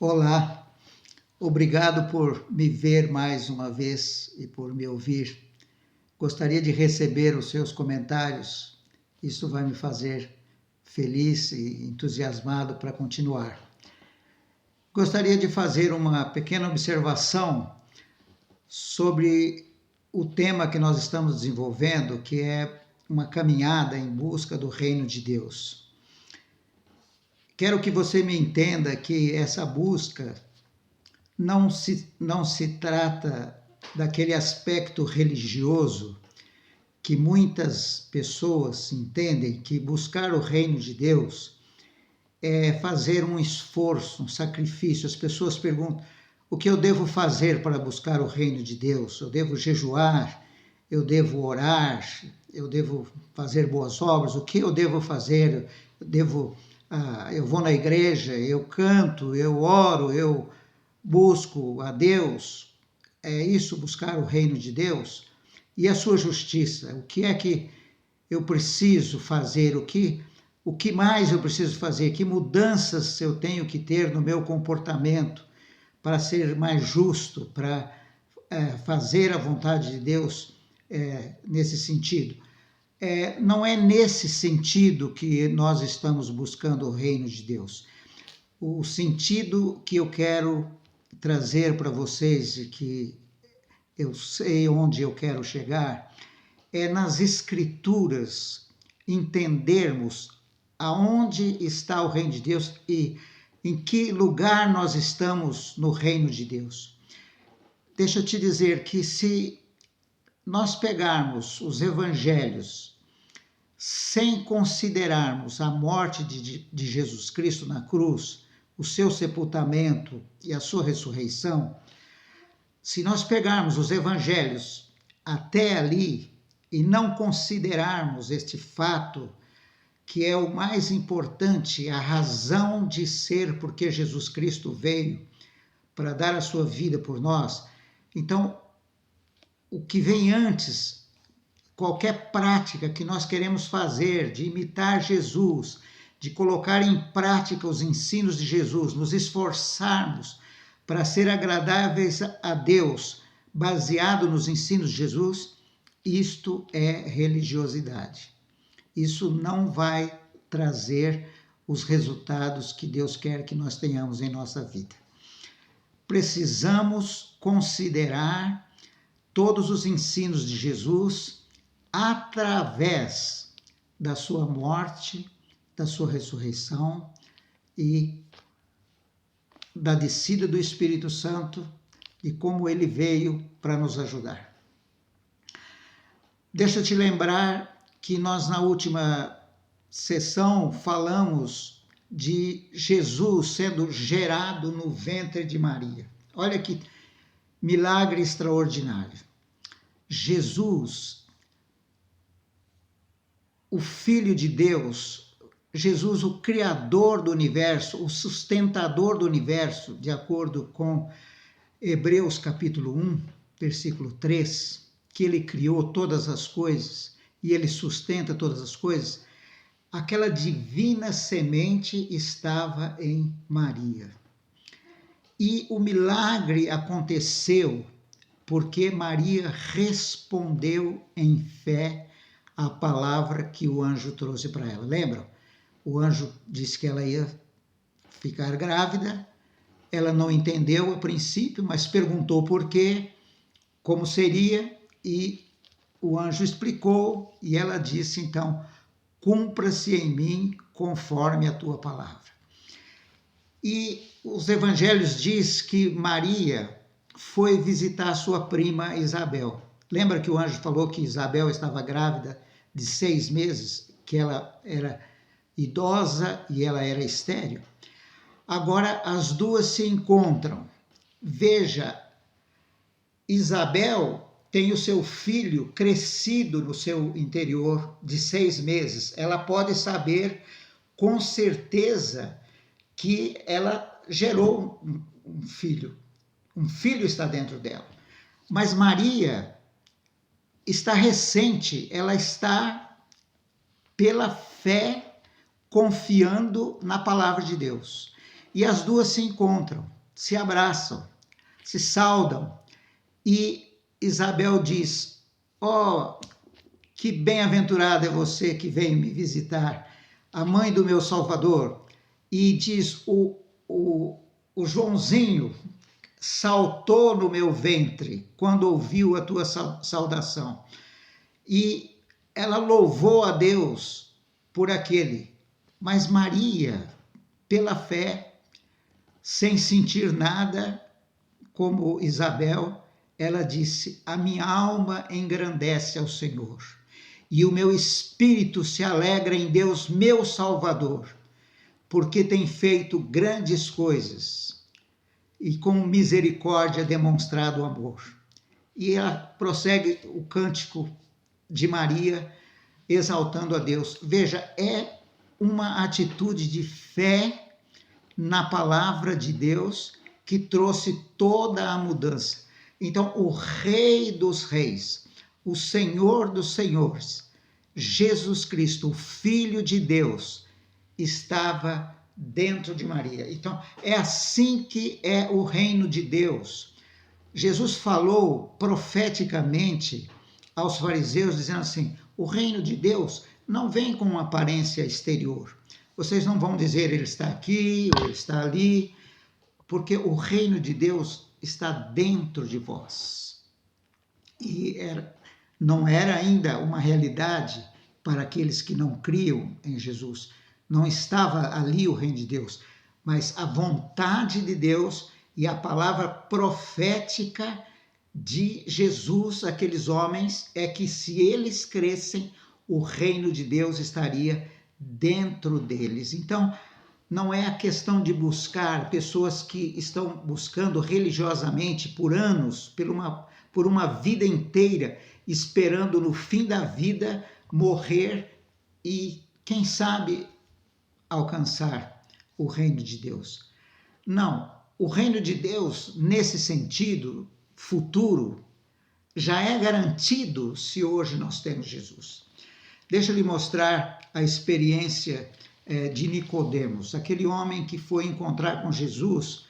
Olá, obrigado por me ver mais uma vez e por me ouvir. Gostaria de receber os seus comentários. Isso vai me fazer feliz e entusiasmado para continuar. Gostaria de fazer uma pequena observação sobre o tema que nós estamos desenvolvendo, que é uma caminhada em busca do reino de Deus. Quero que você me entenda que essa busca não se trata daquele aspecto religioso que muitas pessoas entendem que buscar o reino de Deus é fazer um esforço, um sacrifício. As pessoas perguntam: o que eu devo fazer para buscar o reino de Deus? Eu devo jejuar? Eu devo orar? Eu devo fazer boas obras? O que eu devo fazer? Eu vou na igreja, eu canto, eu oro, eu busco a Deus. É isso, buscar o reino de Deus? E a sua justiça? O que é que eu preciso fazer? O que mais eu preciso fazer? Que mudanças eu tenho que ter no meu comportamento para ser mais justo, para fazer a vontade de Deus nesse sentido? Não é nesse sentido que nós estamos buscando o reino de Deus. O sentido que eu quero trazer para vocês e que eu sei onde eu quero chegar é nas Escrituras entendermos aonde está o reino de Deus e em que lugar nós estamos no reino de Deus. Deixa eu te dizer que se nós pegarmos os evangelhos sem considerarmos a morte de Jesus Cristo na cruz, o seu sepultamento e a sua ressurreição, se nós pegarmos os evangelhos até ali e não considerarmos este fato, que é o mais importante, a razão de ser porque Jesus Cristo veio para dar a sua vida por nós, então o que vem antes, qualquer prática que nós queremos fazer de imitar Jesus, de colocar em prática os ensinos de Jesus, nos esforçarmos para ser agradáveis a Deus, baseado nos ensinos de Jesus, isto é religiosidade. Isso não vai trazer os resultados que Deus quer que nós tenhamos em nossa vida. Precisamos considerar todos os ensinos de Jesus através da sua morte, da sua ressurreição e da descida do Espírito Santo e como ele veio para nos ajudar. Deixa eu te lembrar que nós na última sessão falamos de Jesus sendo gerado no ventre de Maria. Olha que milagre extraordinário. Jesus, o Filho de Deus, Jesus, o Criador do universo, o sustentador do universo, de acordo com Hebreus capítulo 1, versículo 3, que ele criou todas as coisas e ele sustenta todas as coisas, aquela divina semente estava em Maria. E o milagre aconteceu porque Maria respondeu em fé à palavra que o anjo trouxe para ela. Lembram? O anjo disse que ela ia ficar grávida, ela não entendeu a princípio, mas perguntou por quê, como seria, e o anjo explicou, e ela disse então: cumpra-se em mim conforme a tua palavra. E os evangelhos diz que Maria foi visitar sua prima Isabel. Lembra que o anjo falou que Isabel estava grávida de 6 meses, que ela era idosa e ela era estéril? Agora as duas se encontram. Veja, Isabel tem o seu filho crescido no seu interior de 6 meses. Ela pode saber com certeza que ela gerou um filho. Um filho está dentro dela. Mas Maria está recente, ela está pela fé confiando na palavra de Deus. E as duas se encontram, se abraçam, se saudam. E Isabel diz: ó, que bem-aventurada é você que veio me visitar, a mãe do meu Salvador. E diz: o Joãozinho saltou no meu ventre quando ouviu a tua saudação. E ela louvou a Deus por aquele. Mas Maria, pela fé, sem sentir nada, como Isabel, ela disse: a minha alma engrandece ao Senhor, e o meu espírito se alegra em Deus, meu Salvador, porque tem feito grandes coisas e com misericórdia demonstrado amor. E ela prossegue o cântico de Maria, exaltando a Deus. Veja, é uma atitude de fé na palavra de Deus que trouxe toda a mudança. Então, o Rei dos Reis, o Senhor dos Senhores, Jesus Cristo, o Filho de Deus, estava dentro de Maria. Então, é assim que é o reino de Deus. Jesus falou profeticamente aos fariseus, dizendo assim: o reino de Deus não vem com uma aparência exterior. Vocês não vão dizer ele está aqui ou ele está ali, porque o reino de Deus está dentro de vós. E não era ainda uma realidade para aqueles que não criam em Jesus. Não estava ali o reino de Deus, mas a vontade de Deus e a palavra profética de Jesus, aqueles homens, é que se eles crescem, o reino de Deus estaria dentro deles. Então, não é a questão de buscar pessoas que estão buscando religiosamente por anos, por uma vida inteira, esperando no fim da vida morrer e, quem sabe, alcançar o reino de Deus. Não, o reino de Deus, nesse sentido futuro, já é garantido se hoje nós temos Jesus. Deixa eu lhe mostrar a experiência de Nicodemos, aquele homem que foi encontrar com Jesus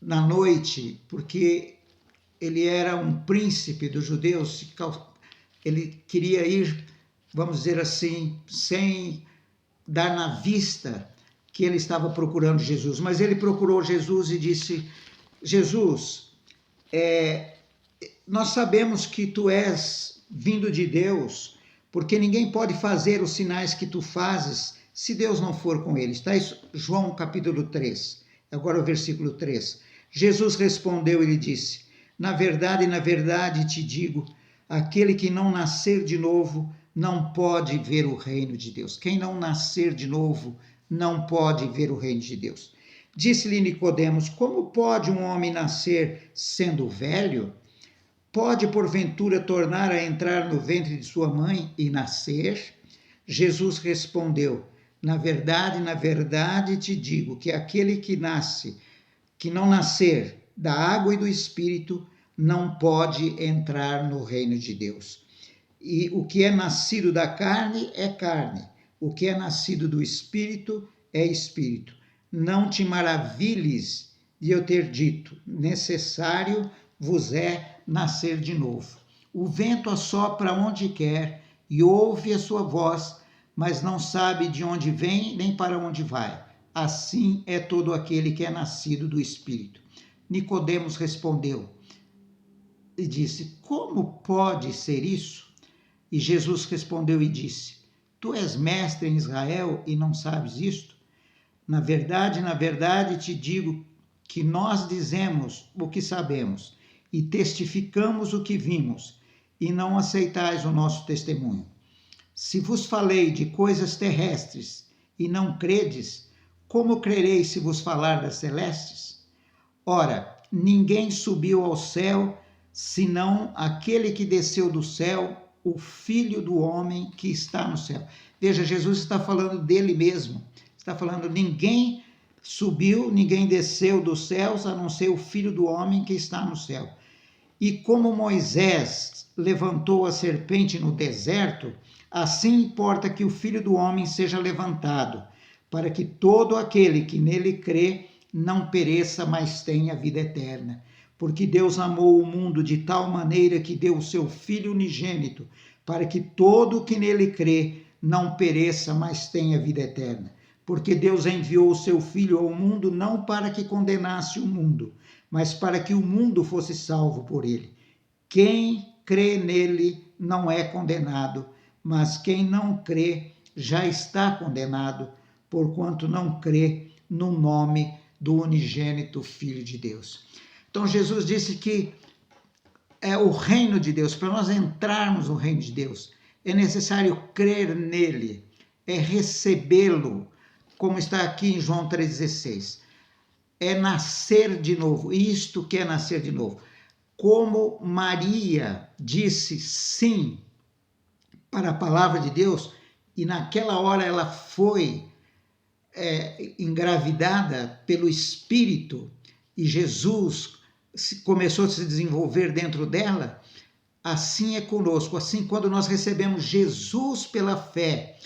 na noite, porque ele era um príncipe dos judeus, ele queria ir, vamos dizer assim, sem dar na vista que ele estava procurando Jesus, mas ele procurou Jesus e disse: Jesus, nós sabemos que tu és vindo de Deus, porque ninguém pode fazer os sinais que tu fazes se Deus não for com ele. Está isso, João capítulo 3, agora o versículo 3. Jesus respondeu e lhe disse: na verdade te digo, aquele que não nascer de novo não pode ver o reino de Deus. Quem não nascer de novo não pode ver o reino de Deus. Disse-lhe Nicodemos: como pode um homem nascer sendo velho? Pode porventura tornar a entrar no ventre de sua mãe e nascer? Jesus respondeu: na verdade te digo que aquele que não nascer da água e do Espírito, não pode entrar no reino de Deus. E o que é nascido da carne é carne, o que é nascido do Espírito é Espírito. Não te maravilhes de eu ter dito: necessário vos é nascer de novo. O vento assopra onde quer e ouve a sua voz, mas não sabe de onde vem nem para onde vai. Assim é todo aquele que é nascido do Espírito. Nicodemos respondeu e disse: como pode ser isso? E Jesus respondeu e disse: tu és mestre em Israel e não sabes isto? Na verdade te digo que nós dizemos o que sabemos e testificamos o que vimos, e não aceitais o nosso testemunho. Se vos falei de coisas terrestres e não credes, como crereis se vos falar das celestes? Ora, ninguém subiu ao céu, senão aquele que desceu do céu, o Filho do homem que está no céu. Veja, Jesus está falando dele mesmo. Está falando: ninguém subiu, ninguém desceu dos céus, a não ser o Filho do homem que está no céu. E como Moisés levantou a serpente no deserto, assim importa que o Filho do homem seja levantado, para que todo aquele que nele crê não pereça, mas tenha vida eterna. Porque Deus amou o mundo de tal maneira que deu o seu Filho unigênito, para que todo o que nele crê não pereça, mas tenha vida eterna. Porque Deus enviou o seu Filho ao mundo não para que condenasse o mundo, mas para que o mundo fosse salvo por ele. Quem crê nele não é condenado, mas quem não crê já está condenado, porquanto não crê no nome do unigênito Filho de Deus. Então Jesus disse que é o reino de Deus, para nós entrarmos no reino de Deus, é necessário crer nele, é recebê-lo, como está aqui em João 3,16. É nascer de novo, isto que é nascer de novo. Como Maria disse sim para a palavra de Deus, e naquela hora ela foi engravidada pelo Espírito, e Jesus começou a se desenvolver dentro dela, assim é conosco. Assim, quando nós recebemos Jesus pela fé,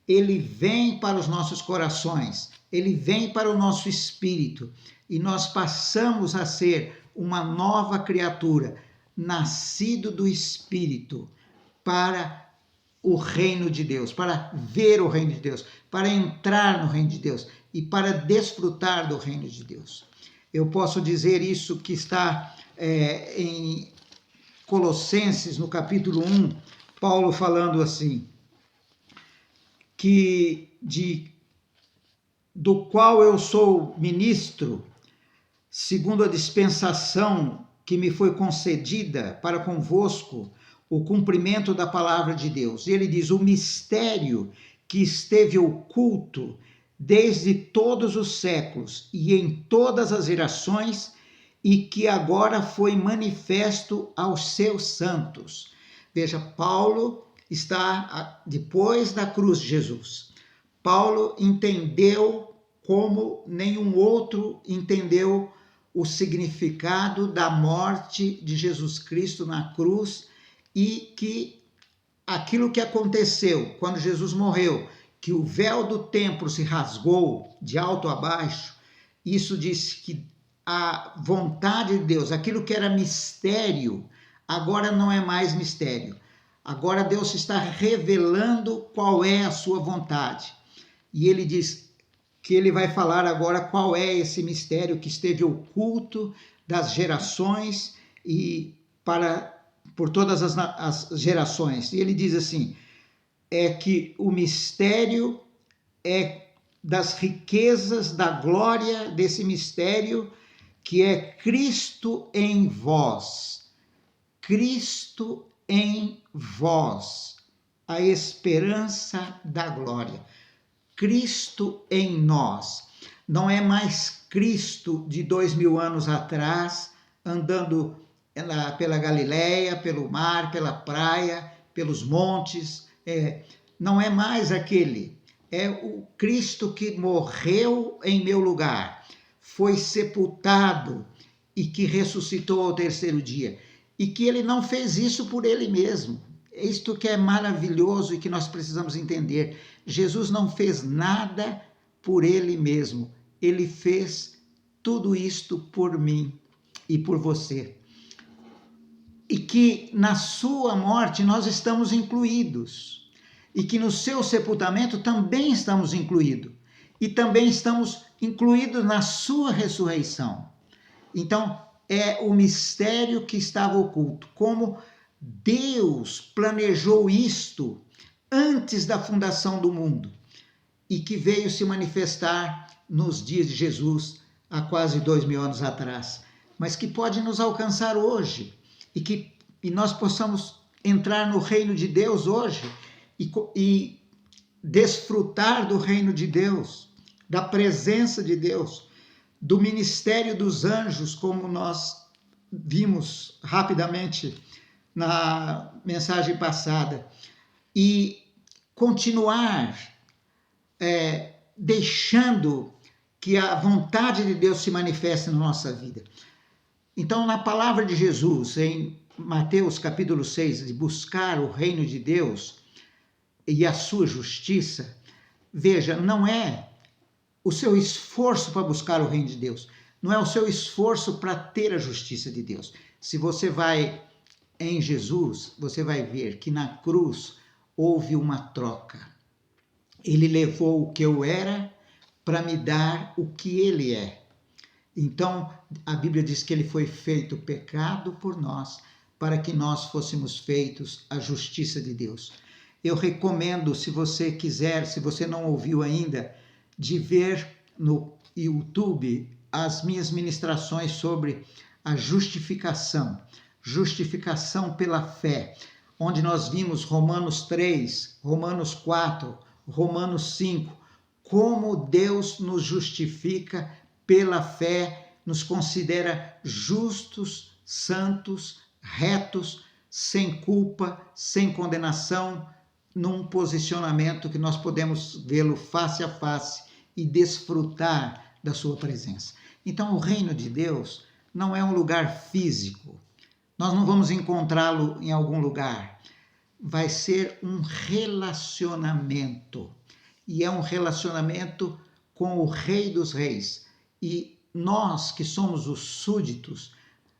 ele vem para os nossos corações, ele vem para o nosso espírito, e nós passamos a ser uma nova criatura, nascido do Espírito, para o reino de Deus, para ver o reino de Deus, para entrar no reino de Deus e para desfrutar do reino de Deus. Eu posso dizer isso que está em Colossenses, no capítulo 1, Paulo falando assim, do qual eu sou ministro, segundo a dispensação que me foi concedida para convosco, o cumprimento da palavra de Deus. E ele diz, o mistério que esteve oculto desde todos os séculos e em todas as gerações, e que agora foi manifesto aos seus santos. Veja, Paulo está depois da cruz de Jesus. Paulo entendeu como nenhum outro entendeu o significado da morte de Jesus Cristo na cruz, e que aquilo que aconteceu quando Jesus morreu, que o véu do templo se rasgou de alto a baixo, isso diz que a vontade de Deus, aquilo que era mistério, agora não é mais mistério. Agora Deus está revelando qual é a sua vontade. E ele diz que ele vai falar agora qual é esse mistério que esteve oculto das gerações e por todas as gerações. E ele diz assim, é que o mistério é das riquezas, da glória desse mistério, que é Cristo em vós. Cristo em vós, a esperança da glória. Cristo em nós. Não é mais Cristo de 2000 anos atrás, andando pela Galileia, pelo mar, pela praia, pelos montes. Não é mais aquele. É o Cristo que morreu em meu lugar, foi sepultado e que ressuscitou ao terceiro dia. E que ele não fez isso por ele mesmo. Isto que é maravilhoso e que nós precisamos entender. Jesus não fez nada por ele mesmo. Ele fez tudo isto por mim e por você. E que na sua morte nós estamos incluídos. E que no seu sepultamento também estamos incluídos. E também estamos incluídos na sua ressurreição. Então, é o mistério que estava oculto. Como Deus planejou isto antes da fundação do mundo e que veio se manifestar nos dias de Jesus, há quase 2000 anos atrás, mas que pode nos alcançar hoje e nós possamos entrar no reino de Deus hoje e desfrutar do reino de Deus, da presença de Deus, do ministério dos anjos, como nós vimos rapidamente na mensagem passada, e continuar deixando que a vontade de Deus se manifeste na nossa vida. Então, na palavra de Jesus, em Mateus capítulo 6, de buscar o reino de Deus e a sua justiça, veja, não é o seu esforço para buscar o reino de Deus, não é o seu esforço para ter a justiça de Deus. Se você vai em Jesus, você vai ver que na cruz houve uma troca. Ele levou o que eu era para me dar o que ele é. Então, a Bíblia diz que ele foi feito pecado por nós, para que nós fôssemos feitos a justiça de Deus. Eu recomendo, se você quiser, se você não ouviu ainda, de ver no YouTube as minhas ministrações sobre a justificação pela fé, onde nós vimos Romanos 3, Romanos 4, Romanos 5, como Deus nos justifica pela fé, nos considera justos, santos, retos, sem culpa, sem condenação, num posicionamento que nós podemos vê-lo face a face e desfrutar da sua presença. Então, o reino de Deus não é um lugar físico. Nós não vamos encontrá-lo em algum lugar. Vai ser um relacionamento. E é um relacionamento com o Rei dos Reis. E nós, que somos os súditos,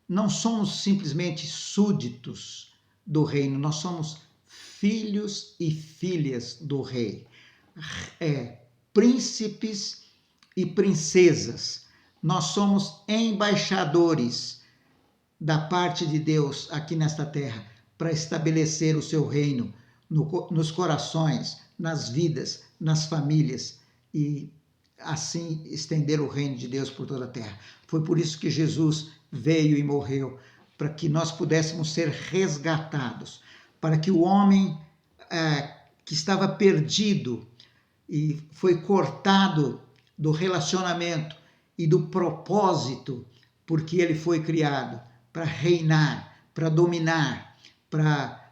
não somos simplesmente súditos do reino, nós somos filhos e filhas do Rei. Príncipes e princesas. Nós somos embaixadores da parte de Deus aqui nesta terra para estabelecer o seu reino nos corações, nas vidas, nas famílias e assim estender o reino de Deus por toda a terra. Foi por isso que Jesus veio e morreu, para que nós pudéssemos ser resgatados, para que o homem que estava perdido e foi cortado do relacionamento e do propósito porque ele foi criado para reinar, para dominar, para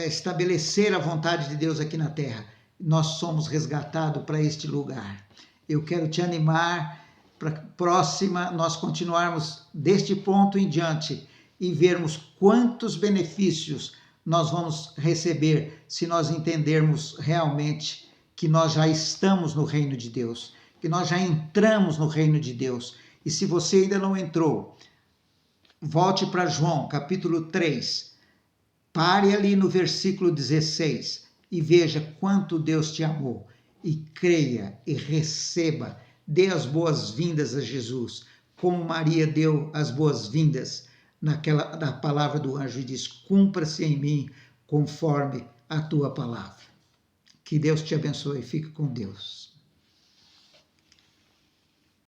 estabelecer a vontade de Deus aqui na terra. Nós somos resgatados para este lugar. Eu quero te animar para a próxima nós continuarmos deste ponto em diante e vermos quantos benefícios nós vamos receber se nós entendermos realmente que nós já estamos no reino de Deus, que nós já entramos no reino de Deus. E se você ainda não entrou, volte para João, capítulo 3, pare ali no versículo 16 e veja quanto Deus te amou. E creia e receba, dê as boas-vindas a Jesus, como Maria deu as boas-vindas na palavra do anjo e diz: cumpra-se em mim conforme a tua palavra. Que Deus te abençoe e fique com Deus.